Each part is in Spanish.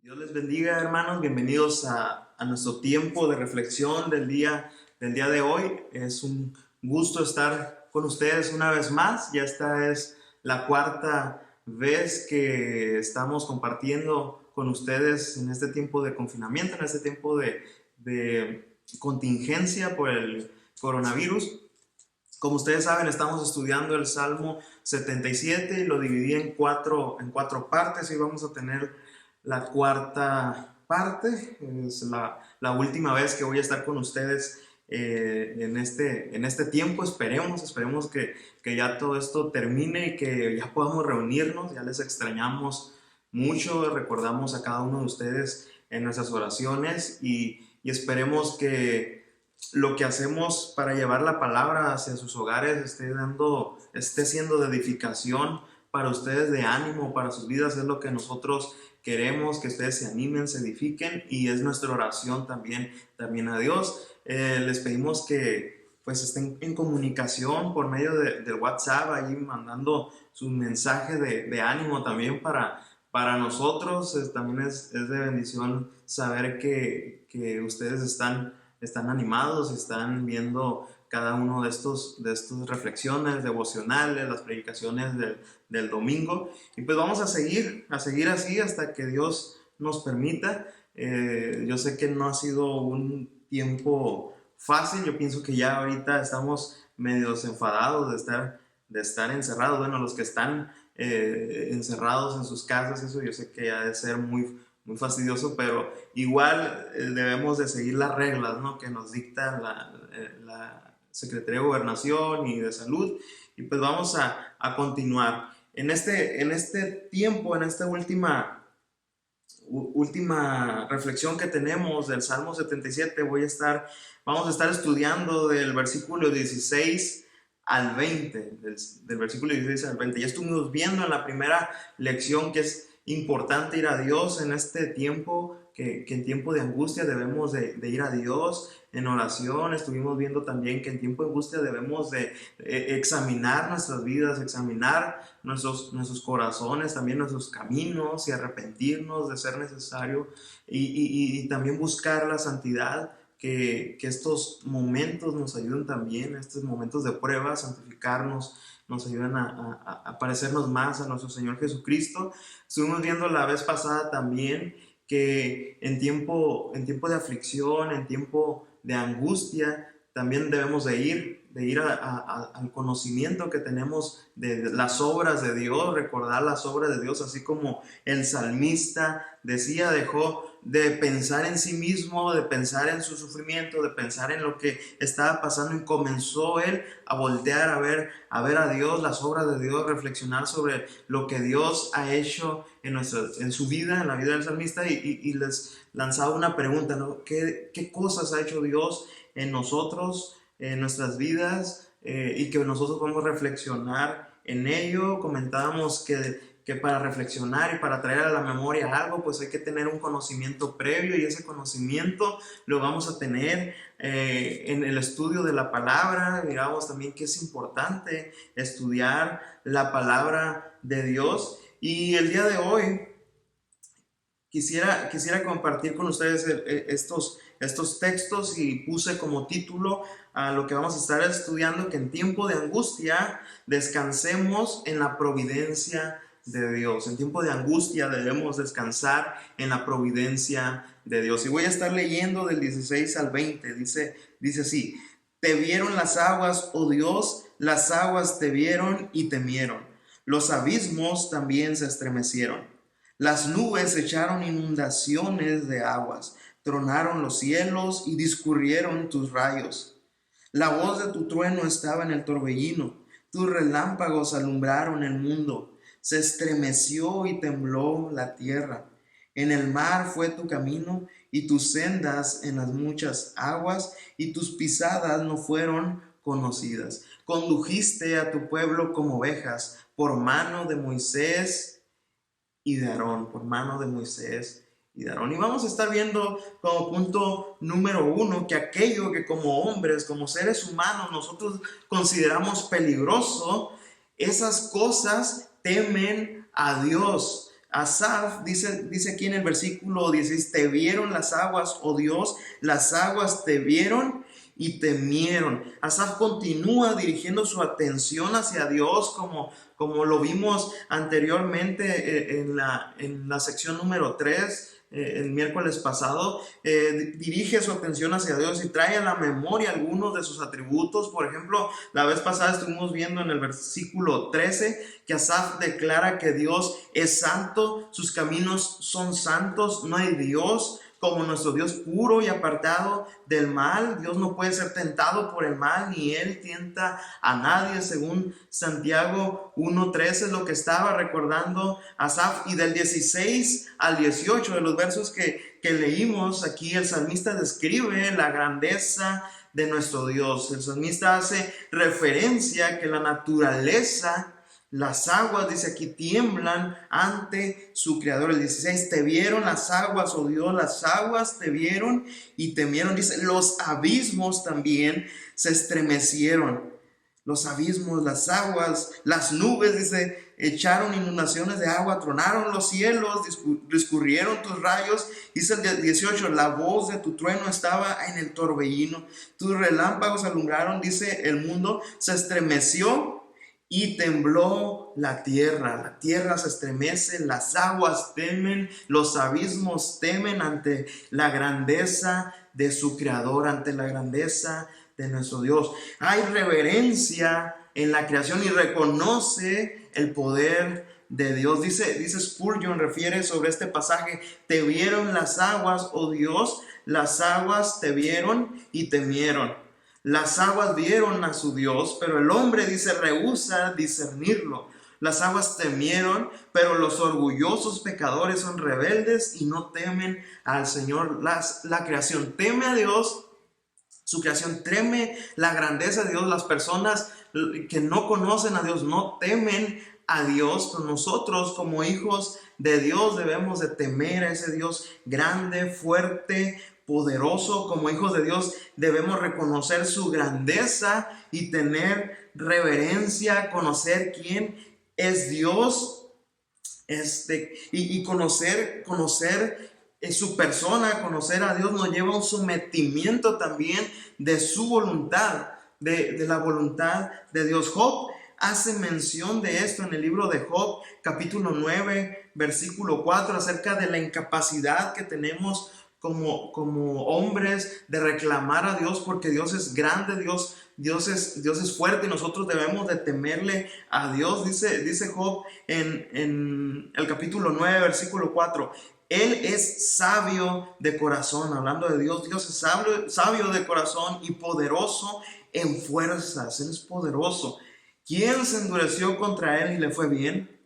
Dios les bendiga, hermanos. Bienvenidos a nuestro tiempo de reflexión del día de hoy. Es un gusto estar con ustedes una vez más. Ya esta es la cuarta vez que estamos compartiendo con ustedes en este tiempo de confinamiento, en este tiempo de contingencia por el coronavirus. Como ustedes saben, estamos estudiando el Salmo 77 y lo dividí en cuatro partes y vamos a tener la cuarta parte. Es la última vez que voy a estar con ustedes en este tiempo. Esperemos que ya todo esto termine y que ya podamos reunirnos. Ya les extrañamos mucho, recordamos a cada uno de ustedes en nuestras oraciones y esperemos que lo que hacemos para llevar la palabra hacia sus hogares esté siendo de edificación para ustedes, de ánimo para sus vidas. Es lo que nosotros queremos, que ustedes se animen, se edifiquen, y es nuestra oración también a Dios. Les pedimos que pues estén en comunicación por medio del WhatsApp, ahí mandando sus mensajes de ánimo también para nosotros. También es de bendición saber que ustedes están animados, están viendo cada uno de estas reflexiones devocionales, las predicaciones del domingo. Y pues vamos a seguir así hasta que Dios nos permita. Yo sé que no ha sido un tiempo fácil. Yo pienso que ya ahorita estamos medio enfadados de estar encerrados. Bueno, los que están encerrados en sus casas, eso yo sé que ha de ser muy fastidioso, pero igual debemos de seguir las reglas, ¿no?, que nos dicta la Secretaría de Gobernación y de Salud. Y pues vamos a continuar. En este tiempo, en esta última reflexión que tenemos del Salmo 77, vamos a estar estudiando del versículo 16 al 20, del versículo 16 al 20. Ya estuvimos viendo en la primera lección que es importante ir a Dios en este tiempo, que en tiempo de angustia debemos de ir a Dios en oración. Estuvimos viendo también que en tiempo de angustia debemos de examinar nuestras vidas, examinar nuestros corazones, también nuestros caminos, y arrepentirnos de ser necesario, y también buscar la santidad. Que estos momentos nos ayuden también, estos momentos de prueba, a santificarnos, nos ayudan a parecernos más a nuestro Señor Jesucristo. Estuvimos viendo la vez pasada también que en tiempo de aflicción, en tiempo de angustia, también debemos de ir al conocimiento que tenemos de las obras de Dios, recordar las obras de Dios, así como el salmista decía. Dejó de pensar en sí mismo, de pensar en su sufrimiento, de pensar en lo que estaba pasando, y comenzó él a voltear a ver a Dios, las obras de Dios, reflexionar sobre lo que Dios ha hecho en su vida, en la vida del salmista, y les lanzaba una pregunta, ¿no? ¿Qué cosas ha hecho Dios en nosotros, en nuestras vidas, y que nosotros podemos reflexionar en ello? Comentábamos que para reflexionar y para traer a la memoria algo, pues hay que tener un conocimiento previo, y ese conocimiento lo vamos a tener en el estudio de la palabra. Miramos también que es importante estudiar la palabra de Dios, y el día de hoy quisiera compartir con ustedes estos textos, y puse como título a lo que vamos a estar estudiando, que en tiempo de angustia descansemos en la providencia de Dios. En tiempo de angustia debemos descansar en la providencia de Dios. Y voy a estar leyendo del 16 al 20. Dice así: Te vieron las aguas, oh Dios, las aguas te vieron y temieron. Los abismos también se estremecieron. Las nubes echaron inundaciones de aguas, tronaron los cielos y discurrieron tus rayos. La voz de tu trueno estaba en el torbellino, tus relámpagos alumbraron el mundo. Se estremeció y tembló la tierra. En el mar fue tu camino, y tus sendas en las muchas aguas, y tus pisadas no fueron conocidas. Condujiste a tu pueblo como ovejas por mano de Moisés y de Aarón, por mano de Moisés y de Aarón. Y vamos a estar viendo como punto número uno que aquello que como hombres, como seres humanos, nosotros consideramos peligroso, esas cosas temen a Dios. Asaf dice aquí en el versículo 16, te vieron las aguas, oh Dios, las aguas te vieron y temieron. Asaf continúa dirigiendo su atención hacia Dios como lo vimos anteriormente en la sección número 3, el miércoles pasado. Dirige su atención hacia Dios y trae a la memoria algunos de sus atributos. Por ejemplo, la vez pasada estuvimos viendo en el versículo 13 que Asaf declara que Dios es santo, sus caminos son santos, no hay Dios como nuestro Dios puro y apartado del mal. Dios no puede ser tentado por el mal, ni Él tienta a nadie, según Santiago 1:13, lo que estaba recordando Asaf. Y del 16 al 18 de los versos que leímos aquí, el salmista describe la grandeza de nuestro Dios. El salmista hace referencia a que la naturaleza, las aguas, dice aquí, tiemblan ante su creador. El 16, te vieron las aguas, oh Dios, las aguas te vieron y temieron. Dice, los abismos también se estremecieron. Los abismos, las aguas, las nubes, dice, echaron inundaciones de agua, tronaron los cielos, discurrieron tus rayos. Dice el 18, la voz de tu trueno estaba en el torbellino, tus relámpagos alumbraron, dice, el mundo se estremeció y tembló la tierra se estremece, las aguas temen, los abismos temen ante la grandeza de su creador, ante la grandeza de nuestro Dios. Hay reverencia en la creación y reconoce el poder de Dios. Dice Spurgeon, refiere sobre este pasaje, te vieron las aguas, oh Dios, las aguas te vieron y temieron. Las aguas vieron a su Dios, pero el hombre, dice, rehúsa discernirlo. Las aguas temieron, pero los orgullosos pecadores son rebeldes y no temen al Señor. La creación teme a Dios, su creación teme la grandeza de Dios. Las personas que no conocen a Dios no temen a Dios, pero nosotros como hijos de Dios debemos de temer a ese Dios grande, fuerte, poderoso. Como hijos de Dios debemos reconocer su grandeza y tener reverencia, conocer quién es Dios, y conocer su persona. Conocer a Dios nos lleva a un sometimiento también de su voluntad, de la voluntad de Dios. Job hace mención de esto en el libro de Job, capítulo 9, versículo 4, acerca de la incapacidad que tenemos como hombres de reclamar a Dios, porque Dios es grande, Dios es fuerte y nosotros debemos de temerle a Dios. Dice Job en el capítulo 9, versículo 4, Él es sabio de corazón, hablando de Dios. Dios es sabio de corazón y poderoso en fuerzas. Él es poderoso. ¿Quién se endureció contra Él y le fue bien?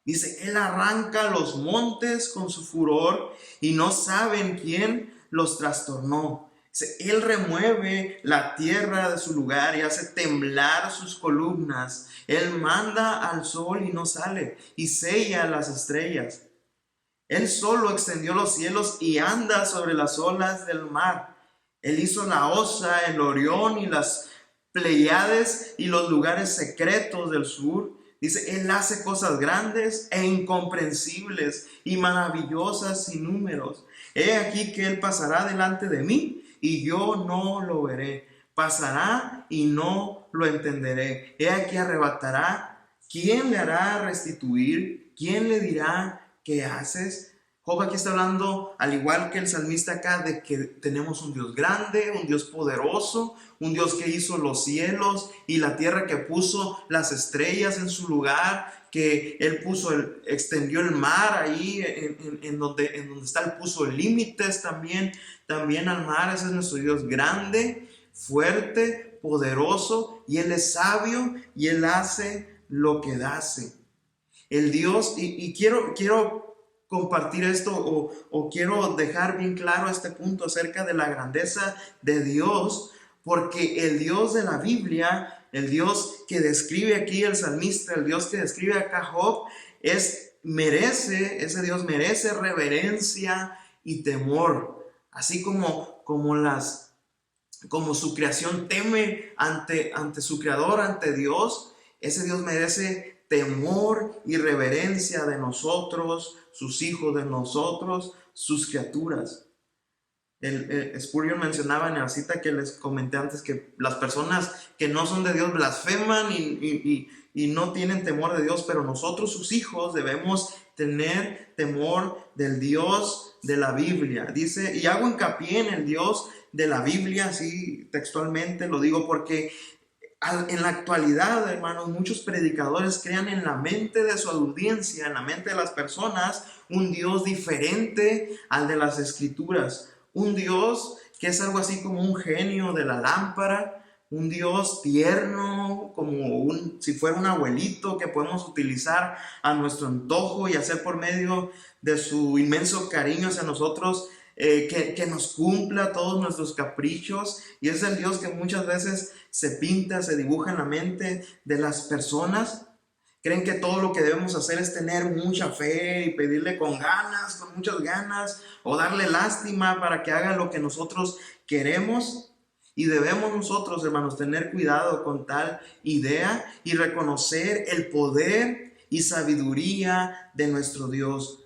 Dice, Él arranca los montes con su furor y no saben quién los trastornó. Dice, Él remueve la tierra de su lugar y hace temblar sus columnas. Él manda al sol y no sale y sella las estrellas. Él solo extendió los cielos y anda sobre las olas del mar. Él hizo la Osa, el Orión y las Pleiades y los lugares secretos del sur. Dice, Él hace cosas grandes e incomprensibles y maravillosas sin números. He aquí que Él pasará delante de mí y yo no lo veré. Pasará y no lo entenderé. He aquí arrebatará. ¿Quién le hará restituir? ¿Quién le dirá qué haces? Job aquí está hablando, al igual que el salmista acá, de que tenemos un Dios grande, un Dios poderoso, un Dios que hizo los cielos y la tierra, que puso las estrellas en su lugar, que Él extendió el mar ahí en donde está. Él puso límites también al mar. Ese es nuestro Dios grande, fuerte, poderoso, y Él es sabio y Él hace lo que hace. El Dios, y quiero compartir esto o quiero dejar bien claro este punto acerca de la grandeza de Dios, porque el Dios de la Biblia, el Dios que describe aquí el salmista, el Dios que describe acá Job, ese Dios merece reverencia y temor, así como su creación teme ante su creador, ante Dios. Ese Dios merece temor y reverencia de nosotros, sus hijos, de nosotros, sus criaturas. Spurgeon mencionaba en la cita que les comenté antes que las personas que no son de Dios blasfeman y no tienen temor de Dios, pero nosotros, sus hijos, debemos tener temor del Dios de la Biblia. Dice, y hago hincapié en el Dios de la Biblia, así textualmente lo digo, porque en la actualidad, hermanos, muchos predicadores crean en la mente de su audiencia, en la mente de las personas, un Dios diferente al de las Escrituras. Un Dios que es algo así como un genio de la lámpara, un Dios tierno, como si fuera un abuelito que podemos utilizar a nuestro antojo y hacer por medio de su inmenso cariño hacia nosotros, que nos cumpla todos nuestros caprichos. Y es el Dios que muchas veces se pinta, se dibuja en la mente de las personas. Creen que todo lo que debemos hacer es tener mucha fe y pedirle con ganas, con muchas ganas, o darle lástima para que haga lo que nosotros queremos. Y debemos nosotros, hermanos, tener cuidado con tal idea y reconocer el poder y sabiduría de nuestro Dios.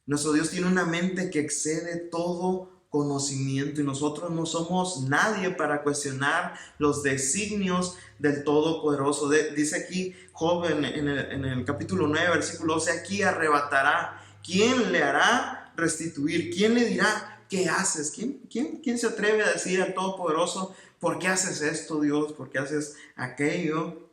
Nuestro Dios tiene una mente que excede todo conocimiento y nosotros no somos nadie para cuestionar los designios del Todopoderoso. Dice aquí Job en el capítulo 9, versículo 12, aquí arrebatará. ¿Quién le hará restituir? ¿Quién le dirá qué haces? ¿Quién se atreve a decir al Todopoderoso, ¿por qué haces esto, Dios? ¿Por qué haces aquello?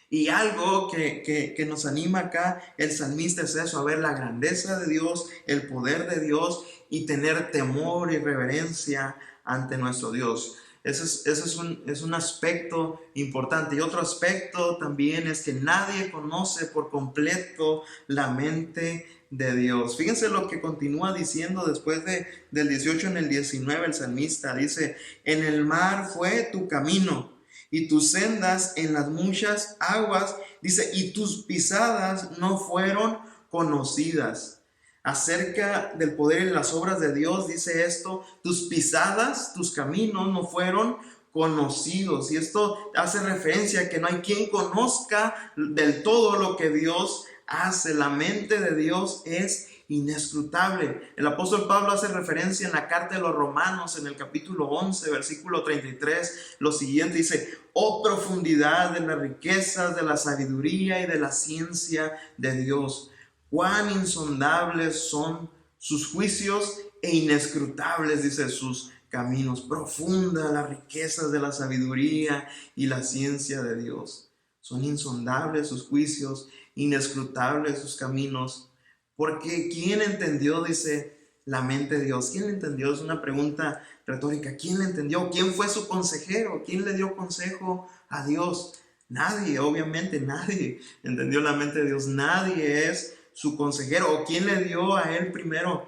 Y algo que nos anima acá el salmista es eso, a ver la grandeza de Dios, el poder de Dios y tener temor y reverencia ante nuestro Dios. Ese es un aspecto importante. Y otro aspecto también es que nadie conoce por completo la mente de Dios. Fíjense lo que continúa diciendo después del 18 en el 19 el salmista. Dice, en el mar fue tu camino y tus sendas en las muchas aguas, dice, y tus pisadas no fueron conocidas. Acerca del poder y las obras de Dios, dice esto, tus pisadas, tus caminos no fueron conocidos. Y esto hace referencia a que no hay quien conozca del todo lo que Dios hace. La mente de Dios es inescrutable. El apóstol Pablo hace referencia en la carta de los Romanos en el capítulo 11 versículo 33 lo siguiente, dice, oh profundidad de las riquezas de la sabiduría y de la ciencia de Dios, cuán insondables son sus juicios e inescrutables, dice, sus caminos. Profunda las riquezas de la sabiduría y la ciencia de Dios, son insondables sus juicios, inescrutables sus caminos. Porque ¿quién entendió? Dice la mente de Dios. ¿Quién le entendió? Es una pregunta retórica. ¿Quién le entendió? ¿Quién fue su consejero? ¿Quién le dio consejo a Dios? Nadie, obviamente nadie entendió la mente de Dios. Nadie es su consejero. ¿O quién le dio a él primero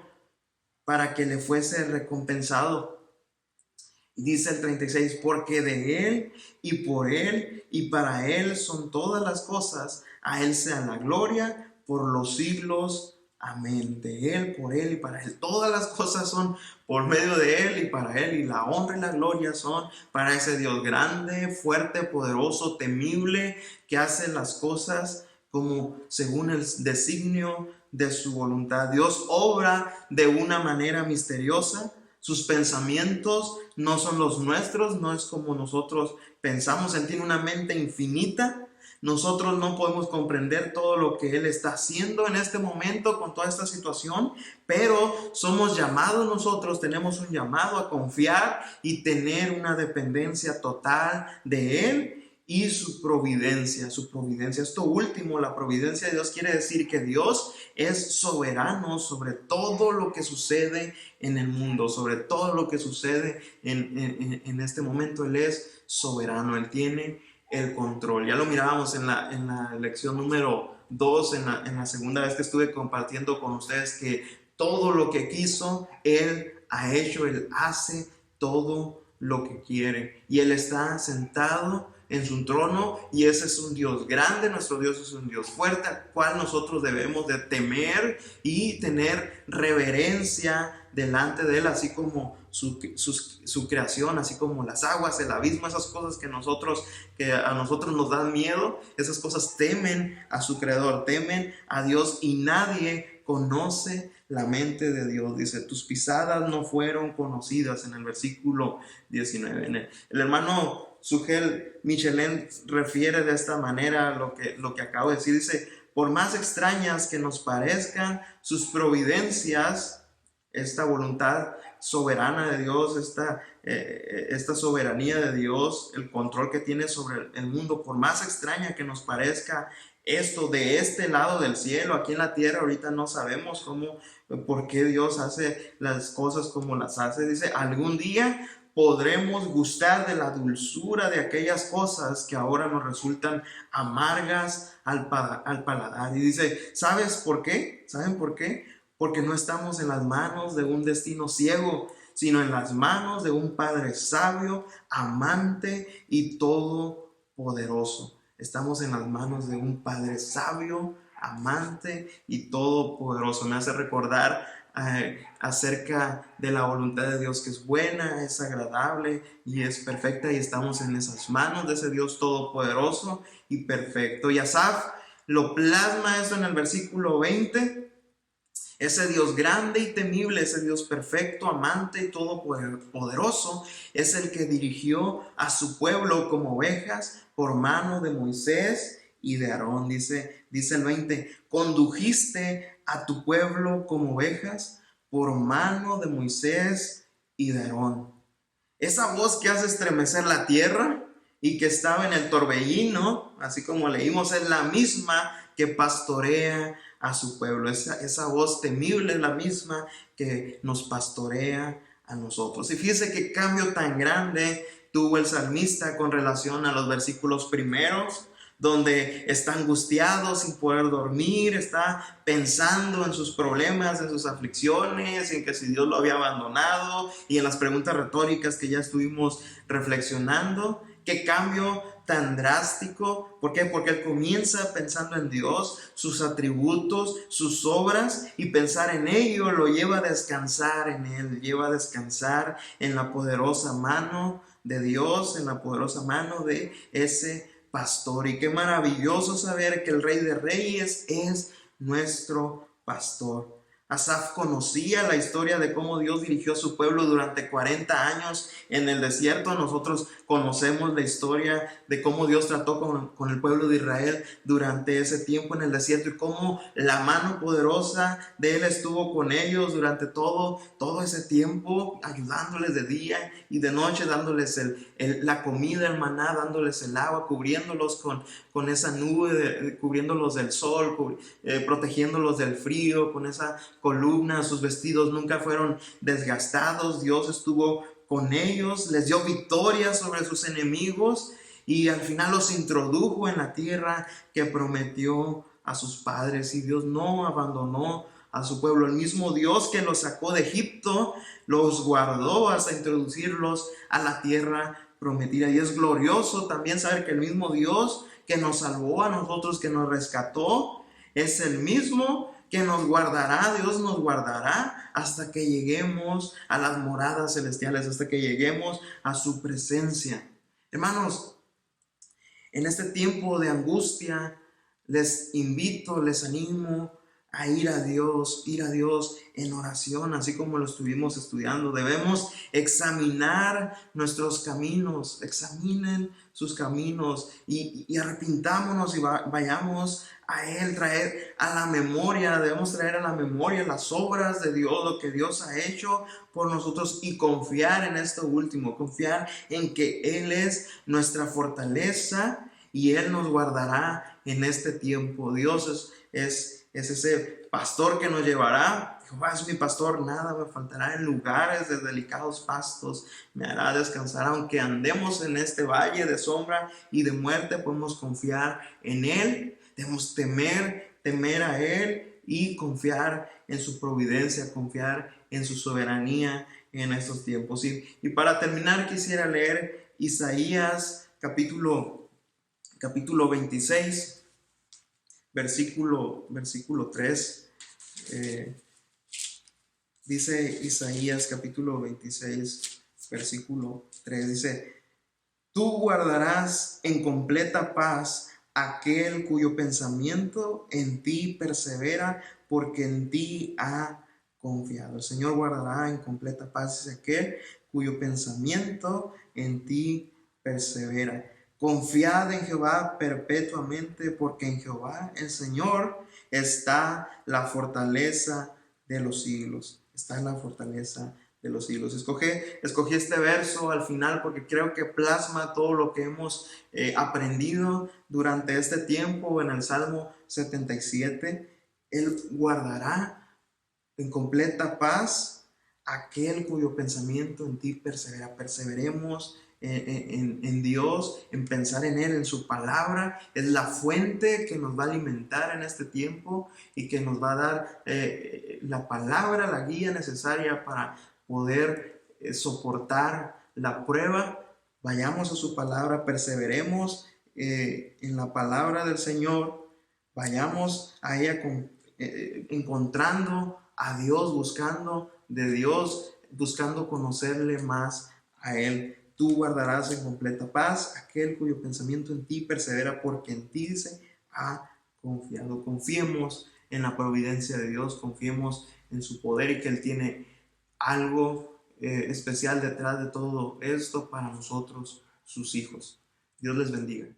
para que le fuese recompensado? Y dice el 36, porque de él y por él y para él son todas las cosas. A él sea la gloria por los siglos. Amén. De él, por él y para él. Todas las cosas son por medio de él y para él. Y la honra y la gloria son para ese Dios grande, fuerte, poderoso, temible, que hace las cosas como según el designio de su voluntad. Dios obra de una manera misteriosa. Sus pensamientos no son los nuestros, no es como nosotros pensamos. Él tiene una mente infinita. Nosotros no podemos comprender todo lo que Él está haciendo en este momento con toda esta situación, pero somos llamados nosotros, tenemos un llamado a confiar y tener una dependencia total de Él y su providencia. Esto último, la providencia de Dios, quiere decir que Dios es soberano sobre todo lo que sucede en el mundo, sobre todo lo que sucede en este momento. Él es soberano, Él tiene el control. Ya lo mirábamos en la lección número 2, en la segunda vez que estuve compartiendo con ustedes, que todo lo que quiso, Él ha hecho, Él hace todo lo que quiere. Y Él está sentado en su trono, y ese es un Dios grande. Nuestro Dios es un Dios fuerte, al cual nosotros debemos de temer y tener reverencia delante de Él, así como su creación, así como las aguas, el abismo, esas cosas que a nosotros nos dan miedo, esas cosas temen a su creador, temen a Dios, y nadie conoce la mente de Dios. Dice, tus pisadas no fueron conocidas, en el versículo 19. El hermano Sugel Michelin refiere de esta manera lo que acabo de decir. Dice, por más extrañas que nos parezcan sus providencias, esta voluntad soberana de Dios, esta soberanía de Dios, el control que tiene sobre el mundo, por más extraña que nos parezca esto de este lado del cielo, aquí en la tierra ahorita no sabemos por qué Dios hace las cosas como las hace. Dice, algún día podremos gustar de la dulzura de aquellas cosas que ahora nos resultan amargas al paladar. Y dice, ¿sabes por qué? ¿Saben por qué? Porque no estamos en las manos de un destino ciego, sino en las manos de un Padre sabio, amante y todopoderoso. Estamos en las manos de un Padre sabio, amante y todopoderoso. Me hace recordar acerca de la voluntad de Dios, que es buena, es agradable y es perfecta, y estamos en esas manos de ese Dios todopoderoso y perfecto. Y Asaf lo plasma eso en el versículo 20. Ese Dios grande y temible, ese Dios perfecto, amante y todopoderoso, es el que dirigió a su pueblo como ovejas por mano de Moisés y de Aarón. Dice el 20, condujiste a tu pueblo como ovejas por mano de Moisés y de Aarón. Esa voz que hace estremecer la tierra y que estaba en el torbellino, así como leímos, es la misma que pastorea a su pueblo. Esa voz temible es la misma que nos pastorea a nosotros. Y fíjese qué cambio tan grande tuvo el salmista con relación a los versículos primeros, donde está angustiado sin poder dormir, está pensando en sus problemas, en sus aflicciones, en que si Dios lo había abandonado, y en las preguntas retóricas que ya estuvimos reflexionando. Qué cambio tan drástico. ¿Por qué? Porque él comienza pensando en Dios, sus atributos, sus obras, y pensar en ello lo lleva a descansar en Él, lleva a descansar en la poderosa mano de Dios, en la poderosa mano de ese pastor. Y qué maravilloso saber que el Rey de Reyes es nuestro pastor. Asaf conocía la historia de cómo Dios dirigió a su pueblo durante 40 años en el desierto. Nosotros conocemos la historia de cómo Dios trató con el pueblo de Israel durante ese tiempo en el desierto, y cómo la mano poderosa de Él estuvo con ellos durante todo ese tiempo, ayudándoles de día y de noche, dándoles la comida, el maná, dándoles el agua, cubriéndolos con esa nube, cubriéndolos del sol, protegiéndolos del frío, con esa columna. Sus vestidos nunca fueron desgastados. Dios estuvo con ellos, les dio victoria sobre sus enemigos, y al final los introdujo en la tierra que prometió a sus padres. Y Dios no abandonó a su pueblo. El mismo Dios que los sacó de Egipto los guardó hasta introducirlos a la tierra prometida. Y es glorioso también saber que el mismo Dios que nos salvó a nosotros, que nos rescató, es el mismo que nos guardará. Dios nos guardará hasta que lleguemos a las moradas celestiales, hasta que lleguemos a su presencia. Hermanos, en este tiempo de angustia, les invito, les animo a ir a Dios en oración, así como lo estuvimos estudiando. Debemos examinar nuestros caminos, examinen sus caminos y arrepintámonos y vayamos a Él, debemos traer a la memoria las obras de Dios, lo que Dios ha hecho por nosotros, y confiar en esto último, confiar en que Él es nuestra fortaleza y Él nos guardará en este tiempo. Dios es ese pastor que nos llevará. Jehová es mi pastor, nada me faltará. En lugares de delicados pastos me hará descansar. Aunque andemos en este valle de sombra y de muerte, podemos confiar en Él. Debemos temer a Él y confiar en su providencia, confiar en su soberanía en estos tiempos. Y para terminar, quisiera leer Isaías capítulo 26, versículo 3. Dice Isaías capítulo 26, versículo 3. Dice: tú guardarás en completa paz aquel cuyo pensamiento en ti persevera, porque en ti ha confiado. El Señor guardará en completa paz aquel cuyo pensamiento en ti persevera. Confiad en Jehová perpetuamente, porque en Jehová el Señor está la fortaleza de los siglos. Está la fortaleza de los siglos. Escogí este verso al final porque creo que plasma todo lo que hemos aprendido durante este tiempo en el Salmo 77. Él guardará en completa paz aquel cuyo pensamiento en ti persevera. Perseveremos en Dios, en pensar en Él, en su palabra. Es la fuente que nos va a alimentar en este tiempo y que nos va a dar la palabra, la guía necesaria para poder soportar la prueba. Vayamos a su palabra, perseveremos en la palabra del Señor, vayamos a ella encontrando a Dios, buscando de Dios, buscando conocerle más a Él. Tú guardarás en completa paz aquel cuyo pensamiento en ti persevera, porque en ti dice ha confiado. Confiemos en la providencia de Dios, confiemos en su poder y que Él tiene algo especial detrás de todo esto para nosotros, sus hijos. Dios les bendiga.